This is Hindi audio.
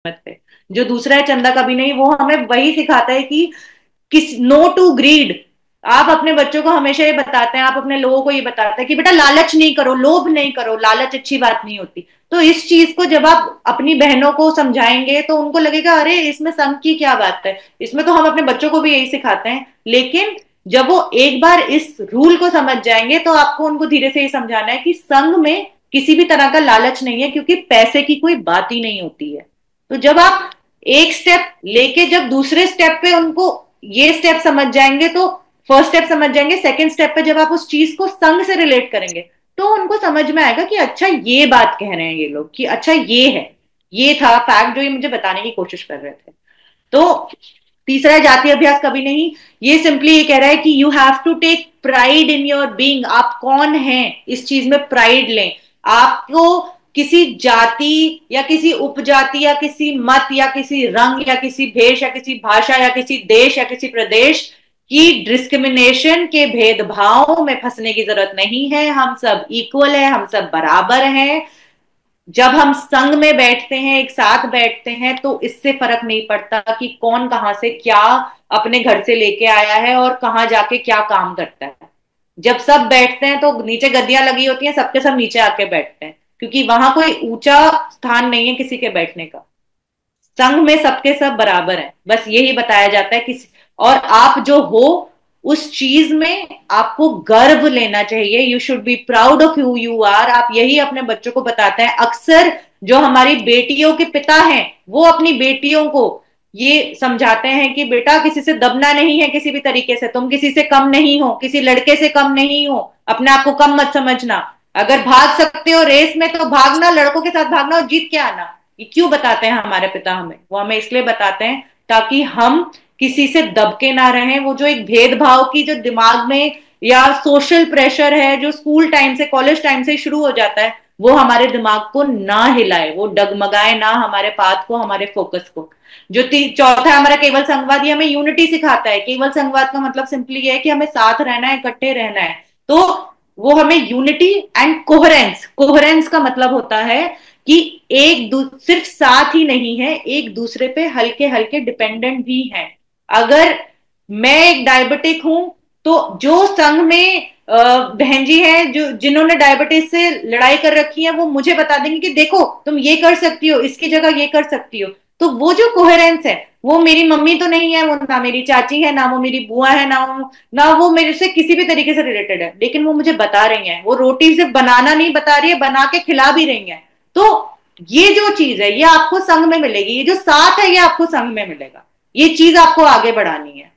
पे। जो दूसरा है चंदा कभी नहीं, वो हमें वही सिखाता है कि किस नो टू ग्रीड। आप अपने बच्चों को हमेशा ये बताते हैं, आप अपने लोगों को ये बताते हैं कि बेटा लालच नहीं करो, लोभ नहीं करो, लालच अच्छी बात नहीं होती। तो इस चीज को जब आप अपनी बहनों को समझाएंगे तो उनको लगेगा अरे इसमें संग की क्या बात है, इसमें तो हम अपने बच्चों को भी यही सिखाते हैं। लेकिन जब वो एक बार इस रूल को समझ जाएंगे तो आपको उनको धीरे से ये समझाना है कि संग में किसी भी तरह का लालच नहीं है, क्योंकि पैसे की कोई बात ही नहीं होती है। तो जब आप एक स्टेप लेके जब दूसरे स्टेप पे उनको ये स्टेप समझ जाएंगे, तो फर्स्ट स्टेप समझ जाएंगे, सेकंड स्टेप पे जब आप उस चीज को संग से रिलेट करेंगे तो उनको समझ में आएगा कि अच्छा ये बात कह रहे हैं ये लोग, कि अच्छा ये है, ये था फैक्ट जो ये मुझे बताने की कोशिश कर रहे थे। तो तीसरा है जाति अभ्यास कभी नहीं। ये सिंपली ये कह रहा है कि you have to take pride in your being. आप कौन हैं इस चीज में प्राइड लें। आपको किसी जाति या किसी उपजाति या किसी मत या किसी रंग या किसी भेष या किसी भाषा या किसी देश या किसी प्रदेश की डिस्क्रिमिनेशन के भेदभाव में फंसने की जरूरत नहीं है। हम सब इक्वल है, हम सब बराबर हैं। जब हम संग में बैठते हैं, एक साथ बैठते हैं, तो इससे फर्क नहीं पड़ता कि कौन कहां से क्या अपने घर से लेके आया है और कहां जाके क्या काम करता है। जब सब बैठते हैं तो नीचे गद्दियां लगी होती हैं, सबके सब नीचे आके बैठते हैं, क्योंकि वहां कोई ऊंचा स्थान नहीं है किसी के बैठने का। संघ में सबके सब बराबर हैं, बस यही बताया जाता है कि और आप जो हो उस चीज में आपको गर्व लेना चाहिए। You should be proud of who you are. आप यही अपने बच्चों को बताते हैं। अक्सर जो हमारी बेटियों के पिता हैं वो अपनी बेटियों को ये समझाते हैं कि बेटा किसी से दबना नहीं है, किसी भी तरीके से तुम किसी से कम नहीं हो, किसी लड़के से कम नहीं हो, अपने आप को कम मत समझना। अगर भाग सकते हो रेस में तो भागना, लड़कों के साथ भागना और जीत के आना। ये क्यों बताते हैं हमारे पिता हमें? वो हमें इसलिए बताते हैं ताकि हम किसी से दबके ना रहें। वो जो एक भेदभाव की जो दिमाग में या सोशल प्रेशर है जो स्कूल टाइम से कॉलेज टाइम से शुरू हो जाता है, वो हमारे दिमाग को ना हिलाए, वो डगमगाए ना हमारे पाथ को, हमारे फोकस को। जो चौथा है हमारा केवल संघवाद, ये हमें यूनिटी सिखाता है। केवल संघवाद का मतलब सिंपली ये है कि हमें साथ रहना है, इकट्ठे रहना है। तो वो हमें यूनिटी एंड कोहेरेंस, कोहेरेंस का मतलब होता है कि सिर्फ साथ ही नहीं है, एक दूसरे पे हल्के हल्के डिपेंडेंट भी हैं। अगर मैं एक डायबिटिक हूं तो जो संघ में बहन जी है जो जिन्होंने डायबिटीज से लड़ाई कर रखी है, वो मुझे बता देंगे कि देखो तुम ये कर सकती हो, इसकी जगह ये कर सकती हो। तो वो जो कोहेरेंस है, वो मेरी मम्मी तो नहीं है, वो ना मेरी चाची है, ना वो मेरी बुआ है, ना वो मेरे से किसी भी तरीके से रिलेटेड है, लेकिन वो मुझे बता रही है। वो रोटी सिर्फ बनाना नहीं बता रही है, बना के खिला भी रही है। तो ये जो चीज है ये आपको संघ में मिलेगी, ये जो साथ है ये आपको संघ में मिलेगा। ये चीज आपको आगे बढ़ानी है।